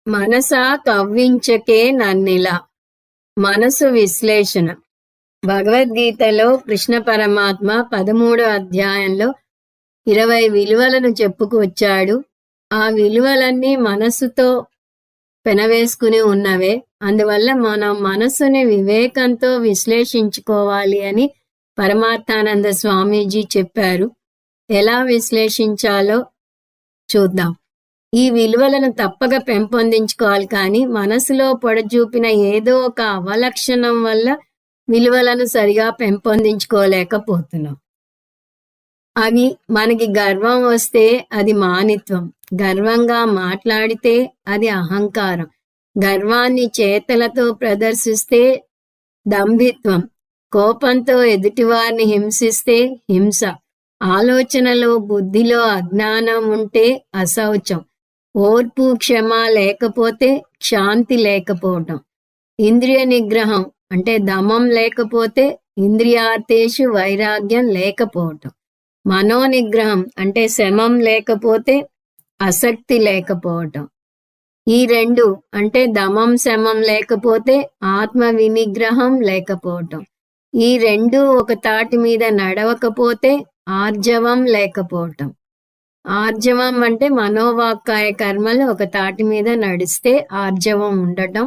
మనసా కవ్వించకే నన్నిలా. మనసు విశ్లేషణ. భగవద్గీతలో కృష్ణ పరమాత్మ 13వ అధ్యాయంలో 20 విలువలను చెప్పుకొచ్చాడు. ఆ విలువలన్నీ మనసుతో పెనవేసుకుని ఉన్నవే. అందువల్ల మనం మనసుని వివేకంతో విశ్లేషించుకోవాలి అని పరమార్థానంద స్వామీజీ చెప్పారు. ఎలా విశ్లేషించాలో చూద్దాం. ఈ విలువలను తప్పక పెంపొందించుకోవాలి, కానీ మనసులో పొడచూపిన ఏదో ఒక అవలక్షణం వల్ల విలువలను సరిగా పెంపొందించుకోలేకపోతున్నాం. అవి మనకి గర్వం వస్తే అది మానిత్వం, గర్వంగా మాట్లాడితే అది అహంకారం, గర్వాన్ని చేతలతో ప్రదర్శిస్తే దంభిత్వం, కోపంతో ఎదుటివారిని హింసిస్తే హింస, ఆలోచనలో బుద్ధిలో అజ్ఞానం ఉంటే అశౌచం, ఓర్పు క్షమ లేకపోతే శాంతి లేకపోవటం, ఇంద్రియ నిగ్రహం అంటే దమం లేకపోతే ఇంద్రియార్థేషు వైరాగ్యం లేకపోవటం, మనోనిగ్రహం అంటే శమం లేకపోతే ఆసక్తి లేకపోవటం, ఈ రెండు అంటే దమం శమం లేకపోతే ఆత్మ వినిగ్రహం లేకపోవటం, ఈ రెండు ఒక తాటి మీద నడవకపోతే ఆర్జవం లేకపోవటం. ఆర్జవం అంటే మనోవాక్కాయ కర్మలు ఒక తాటి మీద నడిస్తే ఆర్జవం ఉండటం,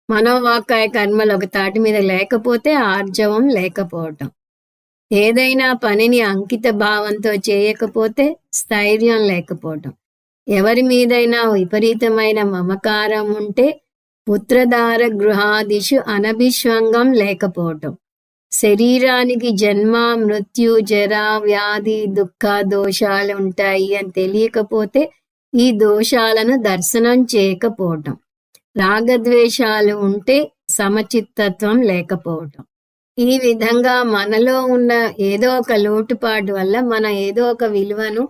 మనోవాక్కాయ కర్మలు ఒక తాటి మీద లేకపోతే ఆర్జవం లేకపోవటం. ఏదైనా పనిని అంకిత భావంతో చేయకపోతే స్థైర్యం లేకపోవటం, ఎవరి మీదైనా విపరీతమైన మమకారం ఉంటే పుత్రధార గృహాదిషు అనభిష్వంగం లేకపోవటం, శరీరానికి జన్మ మృత్యు జరా వ్యాధి దుఃఖ దోషాలు ఉంటాయి అని తెలియకపోతే ఈ దోషాలను దర్శనం చేయకపోవటం, రాగద్వేషాలు ఉంటే సమచిత్తత్వం లేకపోవటం. ఈ విధంగా మనలో ఉన్న ఏదో ఒక లోటుపాటు వల్ల మనం ఏదో ఒక విలువను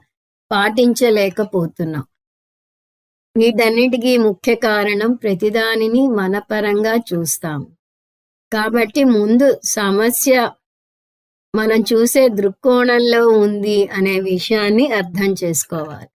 పాటించలేకపోతున్నాం. వీటన్నిటికీ ముఖ్య కారణం ప్రతిదానిని మన పరంగా చూస్తాం. కాబట్టి ముందు సమస్య మనం చూసే దృక్కోణంలో ఉంది అనే విషయాన్ని అర్థం చేసుకోవాలి.